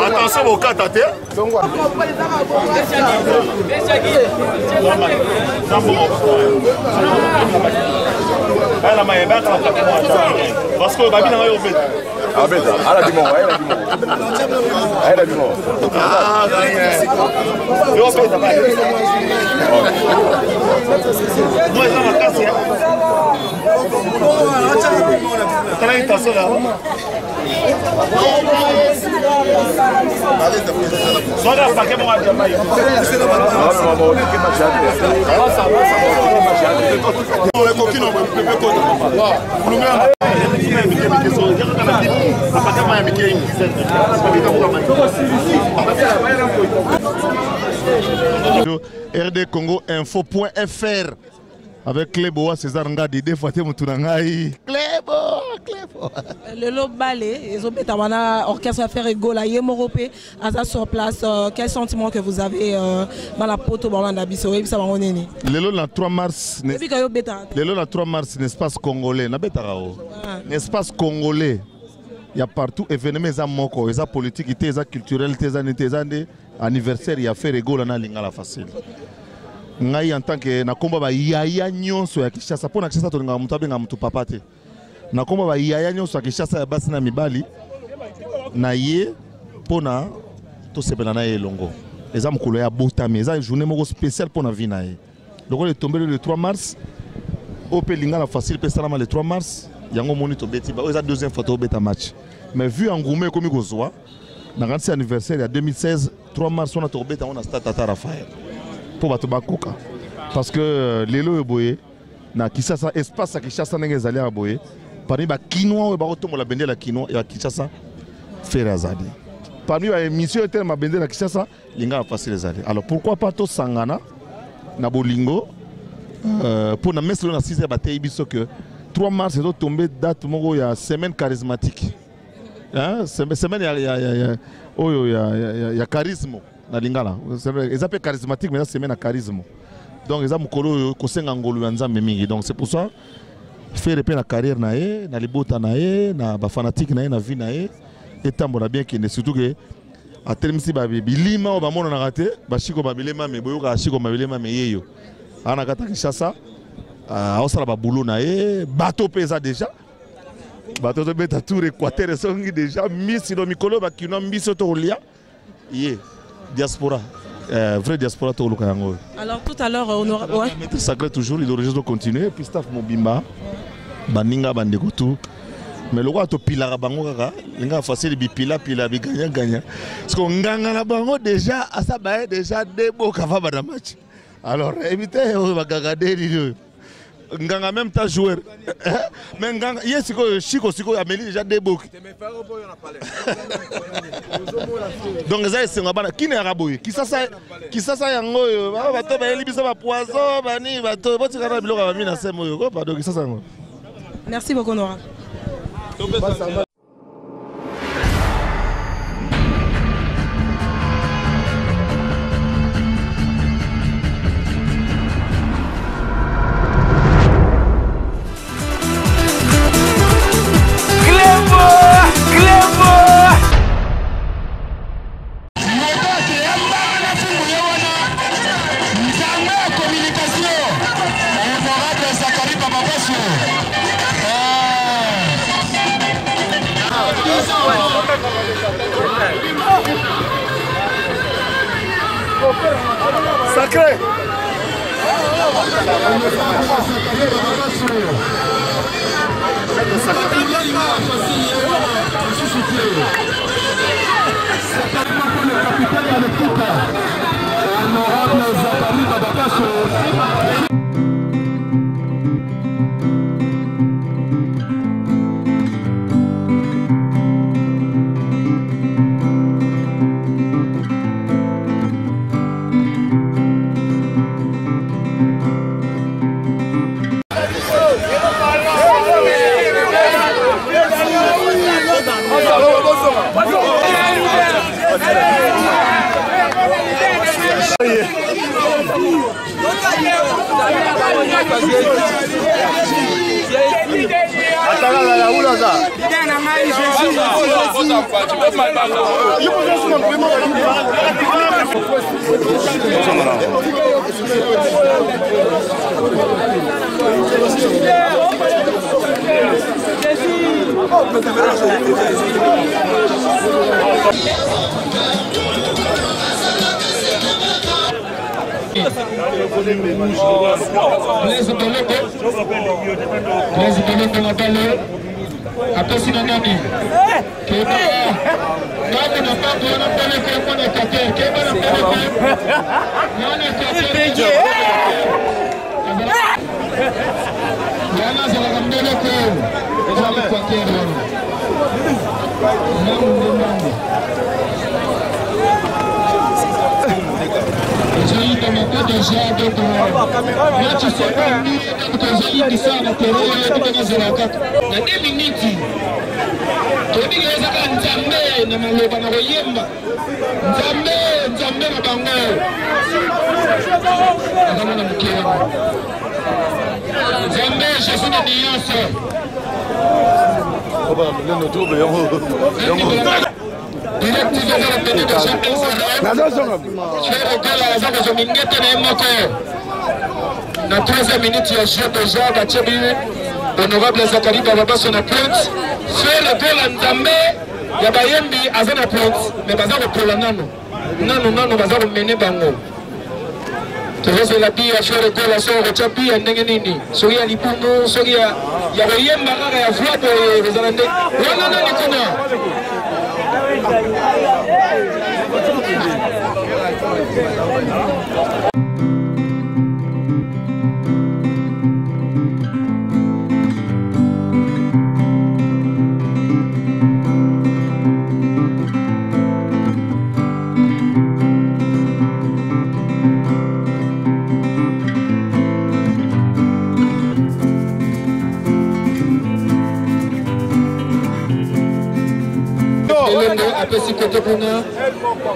Attention au cas tâté. Parce que Babi n'a rien fait. Ah ben ça, elle a du monde, elle a du monde. Ah, yo fait ça. Moi ça m'a cassé. T'as une tasse là. Só da faca mon adjama. RD Congo info.fr avec Clébo César Ngadi des fois Moutounangaï Clébo le Lobalé ils ont mis un orchestre à faire égaux là Yémoropé à sur place quel sentiment que vous avez dans la poto Borlanda Bisso et ça va on est né le 3 mars le 3 mars l'espace congolais na betarao l'espace congolais il y a partout événements za moko za politique et za culturel za anniversaire il y a fait égaux là na lingala facile ngai en tant que na komba ba yaya nyonso ya Kinshasa pona Kinshasa to nga mutu abenga mutu papate na komba ba yaya nyonso ya Kinshasa ya basi na mibali na ye pona to sepela na elongo eza mukolo ya botami eza journée moko spéciale pona vina ye donc on est tombé le 3 mars au Pelingala facile pe salama le 3 mars yango moni to beti ba eza deuxième fois to beta match mais vu en gourmet comme kozwa na 40e anniversaire ya 2016 3 mars on a to beta on a stade Tata Raphaël pour bato bakoka parce que lelo eboye na Kinshasa espace à Kinshasa ndenge ezali aboye parmi ba kinois ba kotomola bendela la kinois ya Kinshasa faire azali parmi ba émission tellement ma bendela Kinshasa linga facile ezali alors pourquoi pas to sangana na bolingo pour na meslo na 6e batay biso que 3 mars est tombé date moko ya semaine charismatique hein semaine ya charisme na lingala ils appellent charismatique mais là c'est même charisme donc ils ont mukolo kosenga ngolu ya nzambe mingi donc c'est pour ça faire repérer la carrière nae na libota nae na ba fanatique nae na vie nae et tambola bien que surtout que a termisi ba bilima ba mona na raté ba shiko ba bilema me boyoka shiko ba bilema me yeyo ana kata Kinshasa osala ba boulot nae bateau pesa déjà bateau de beta tour Équateur songi déjà misi do mikolo ba kino mbiso to lia yé diaspora, vrai diaspora tout le Congo. Alors tout à l'heure on aura ouais. Maître sacré toujours il aurait juste continuer puis staff Mobimba baninga bandeko tout mais le roi to pilara bango kaka linga facile bi pila bi gagna parce que nganga na bango déjà asaba déjà debo kava ba match alors évitez ba gagade nganga même ta joueur mais nganga yesiko chiko siko ameli déjà debo donc ça c'est ngabana kine araboye kisasa yango yo bato ba elibisa ba poison bani bato botikana biloko ba mina semo yo ko donc kisasa yango. Merci beaucoup Nora. Sacré. Na 13e minute ya jeu déjà Bachebi honorable Zakari Baba sur la pointe fait le goal à Nzambe ya Bayembi aza na pointe mais baza ko pola nano baza ko mener bango Tozo la bia fait le goal à son rechapi ya ndenge nini soki ya lipumu soki ya Bayemba kaka ya flapo bazana ndenge wana nani kuna apesi kote kuna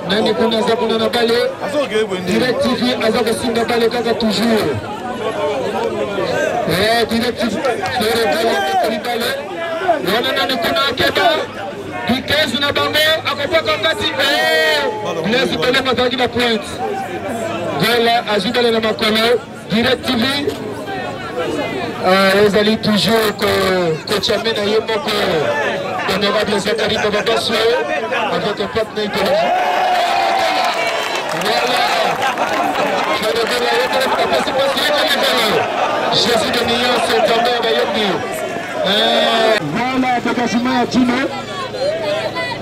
nani kuna za kuna na bale Direct TV aza kosinga bale kaka toujours Direct TV fere bale bale wana nani kuna akeba Dikezi na bango akopaka ngati Blaise bale mataki na point Gola ajibale na makolo Direct TV ezali toujours coach amena yemoko honorable Zakari Baba avec un partenaire idéologique. Voilà. Jésus de Nian, c'est Nzambe Bayembi. Voilà, dégagement à Tino.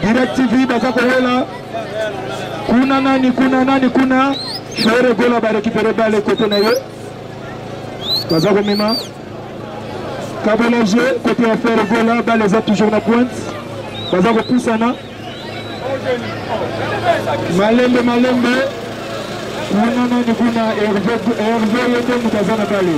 Direct TV, Baza Kolela. Kuna nani, kuna. Chere Gola va récupérer balle côté Naye. Baza Komima. Kabelage, côté affaire Gola, balle les a toujours la pointe. Baza Kopoussana. Malembe kuna nani kuna Hervé yote mutazana pale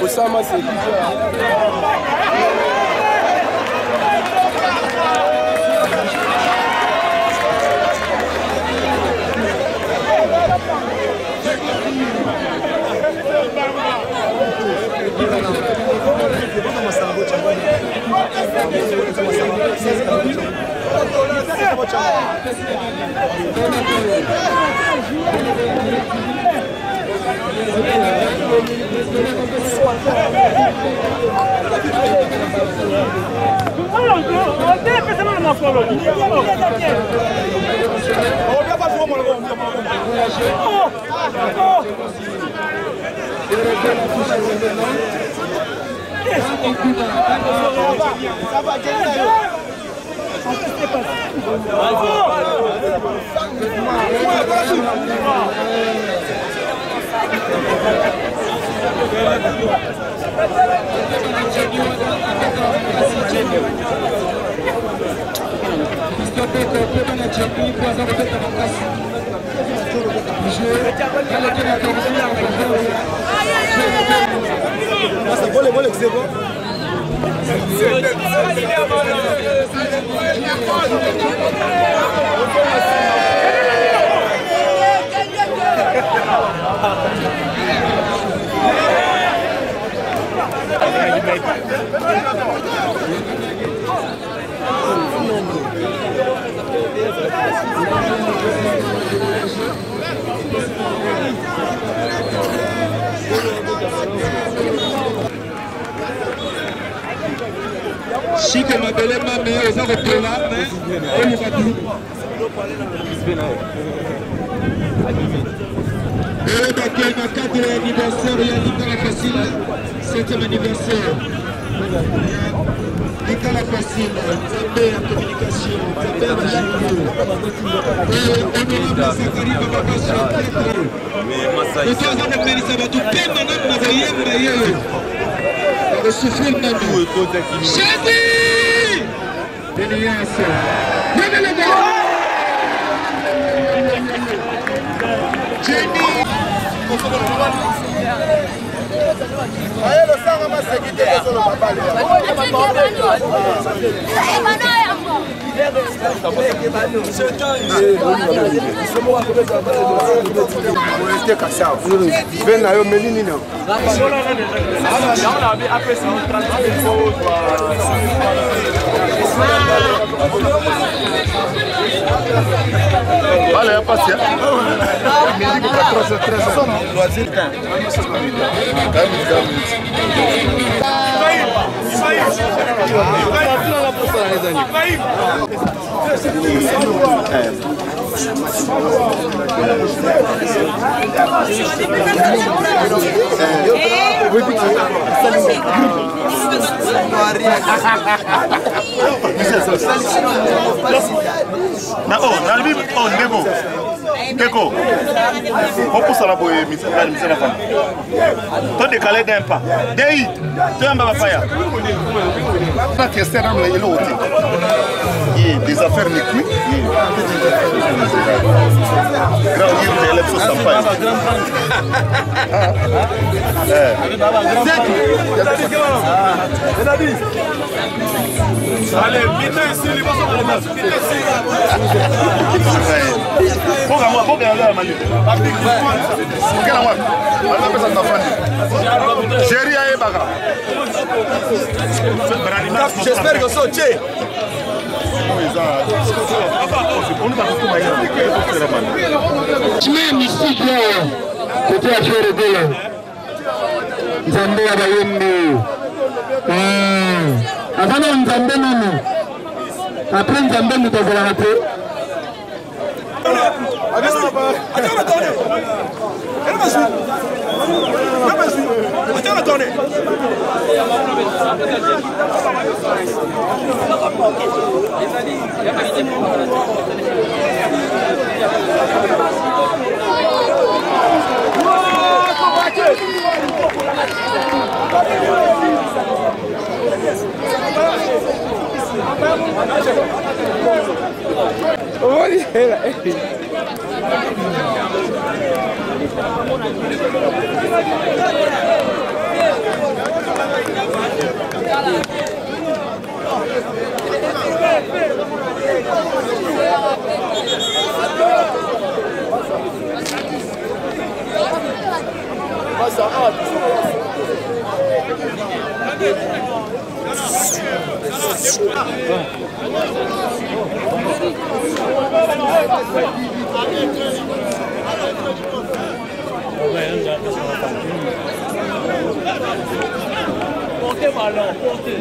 Osama c'est Boleh, boleh, Chique Mabele Mame, aux gens de Péla, on y va tout. Et d'accueil ma 4e anniversaire, il y a Nicolas Facile, 7e anniversaire. Nicolas Facile, Zambé en communication, Zambé en génie. Et honorable Zakari Babaka sur le tête. Et toi, on a fait ça, tout peine dans notre voyage. Le souffle de nous. Chéri! Déliance. Venez le voir. Jenny. Allez, le sang va se quitter sur le papa. Vale, ya pasé. Deko, on pousse à la boue, la femme. Toi, décalé d'un pas. Dei, tu es un babafaya. Pas que c'est un peu l'autre. Des affaires liquides. Grand livre de l'élection champagne. Allez, vite ici, les gens j'espère que ça tient. Même ici, côté à faire de Zambé à Bayembe. Avant on Zambé non. Après Zambé nous devons la rater. Portez ballon, portez.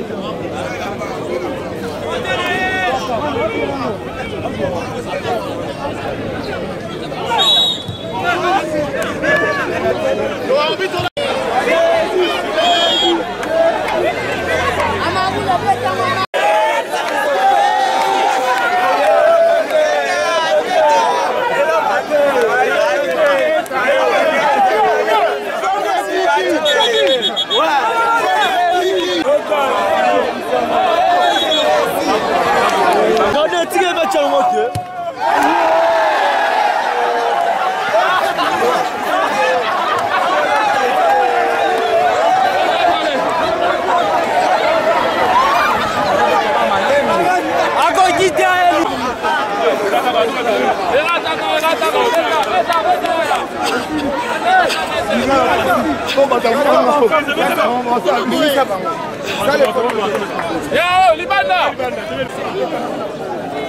Yo, Libanda.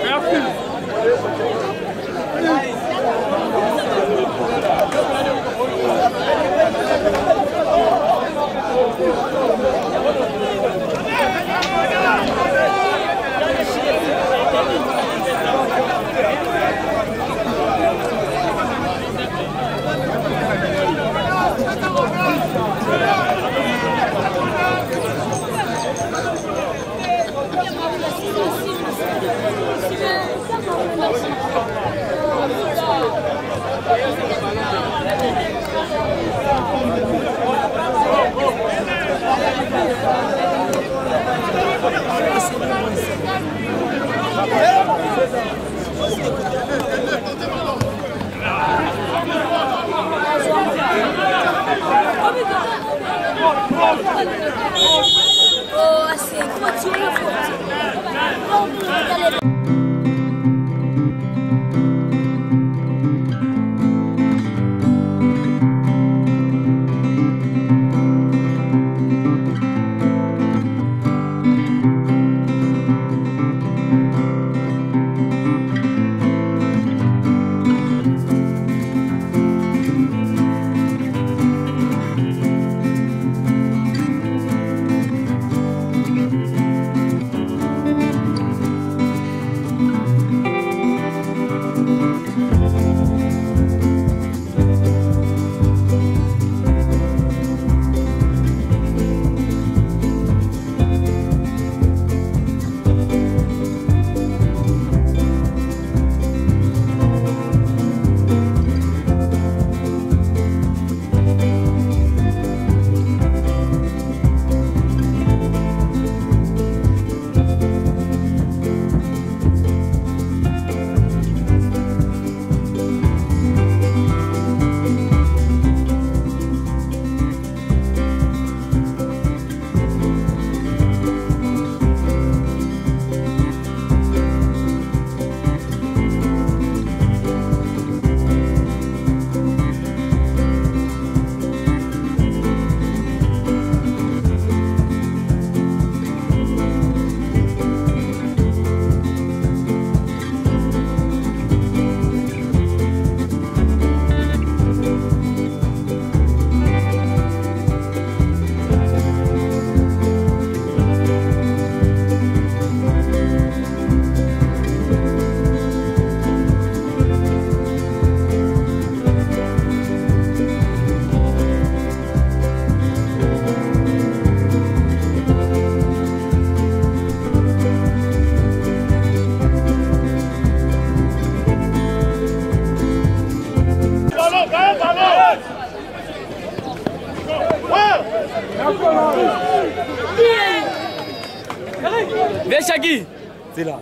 Merci. Oh, assim, continua forte. Viens Shaggy. C'est là.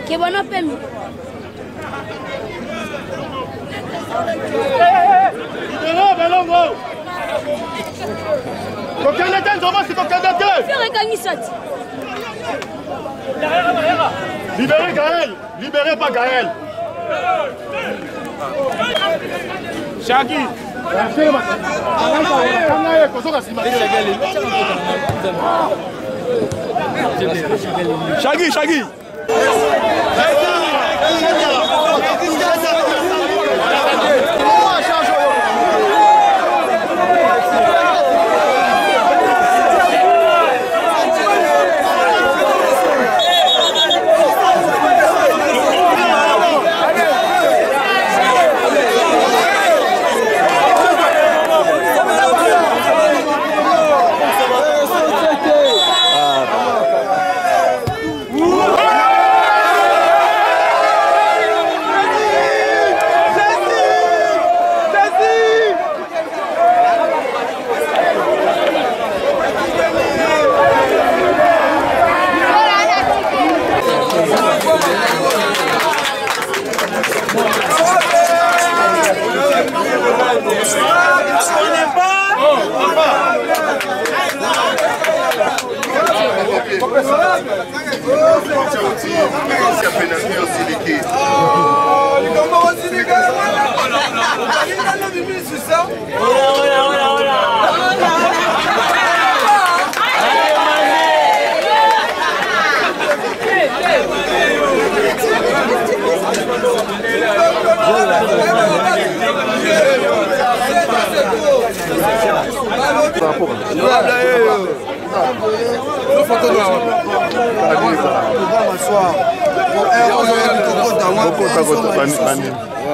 Que bon appel. Libérez Gaël. Libérez pas Gaël. Shaggy. Shaggy, Shaggy.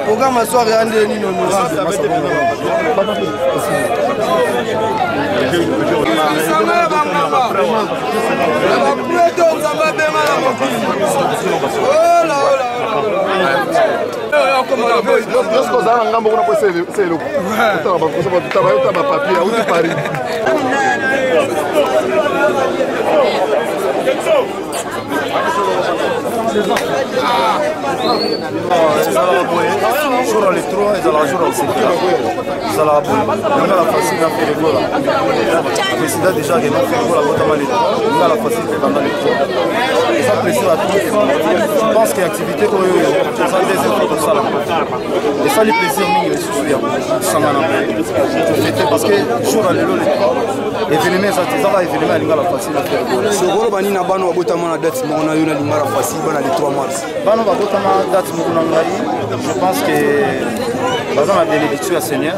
Programme à soir et un des nino. Jour les trois, ils allaient jouer au CPA. Ils allaient à Boule. Ils allaient facile à faire les goals. Le président déjà a fait le goal à Botamale. Ils allaient facile à faire les goals. Et ça plaisir à tous. Je pense qu'il y a activité pour eux. Ça a des efforts de ça. Et ça les plaisirs, mais ils sont bien. Ça m'a fait parce que jour à l'élo, événement, ça va événement, ils allaient facile à faire les goals. Ce goal, Bani n'a pas nous à Botamale date, mais on a eu une ligne facile, on a les 3 mars. Bano va Botamale date, je pense que baza na bénédiction ya Seigneur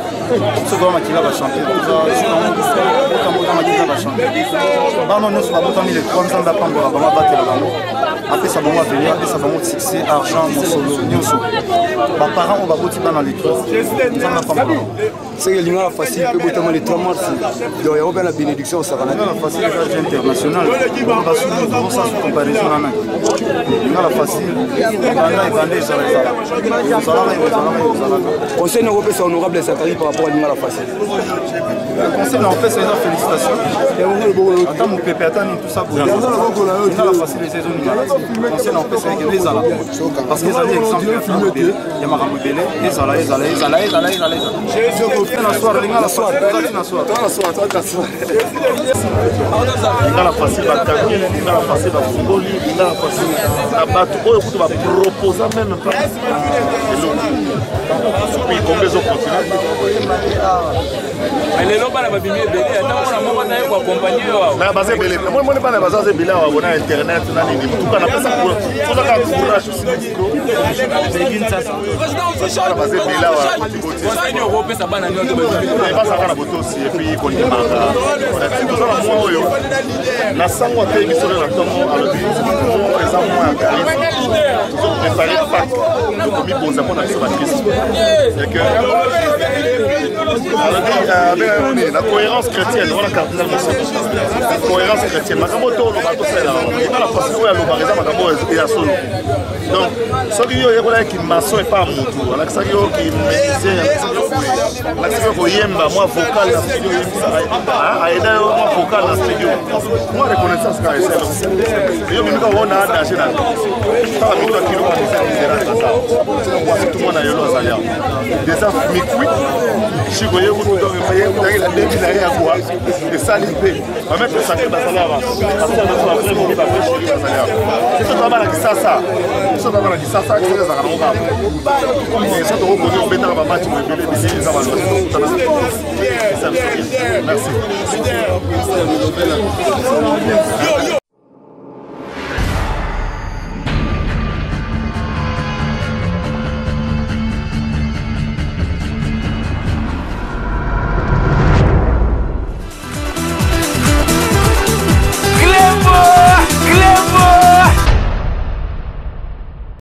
soki bamakila bachanter makila bachanter bano nyonso babotami le 3 nzambe apambola bango abatela bango apesa bango avenir apesa bango succès argent mosolo nyonso baparent oyo baboti bana le 3 nzambe apambola c'est que l'ingala facile peut botamala les 3 mars donc il y a la bénédiction au sakana l'ingala facile est international on ça sous comparaison nana l'ingala facile banda ebanda ezala conseil européen c'est honorable Zakari par rapport à l'ingala facile conseil européen c'est une félicitation attends mon pépé attends tout ça pour l'ingala facile les saisons conseil européen c'est que les ala parce que les exemple il y a makambo belé ezala lingala facile batangi lingala facile bafungoli lingala facile na bato oyo kutu baproposa meme pas soki ikombe ezocontinue lelo bana babimi ebele ata mona moko na ye koakompagne yo baza ebele moni bana baza ebele awa bona internet na nini mutuka napesa kozaka courage baza ebele awa okopesa bana basaka na botosi epuis kondimaka tozala mwa oyo na sango atei biso na ntongo alobi eza mwa ya charisme tozoprépare pak tokomibonza mpona biso bakristo la cohérence chrétienne, voilà cardinal la cohérence chrétienne. Makambo to lo bato sala. Ina la façon ya lo bareza makambo ya solo. Donc, ce qui yo yekola ki maçon et pas mutu. Ala ça yo ki médecin. La ça ko yemba moi vocal na studio yemba. Ah, aida yo moi vocal na studio. Moi reconnaissance ka esa. Yo mimi ka wona danger na. Ça va mito kilo ka misera ça. Tout le monde a yo lo salia. Déjà mikui. Chico yo ko to me paye ko la debi na ya kwa. Et ça lipe. Va mettre ça que basala va. Parce que ça va vraiment va faire chier basala. C'est ça va la kisasa. Ça va la kisasa que ça va ngaba. Et ça to ko ko beta ba match mo bele bisi ça va le. Merci.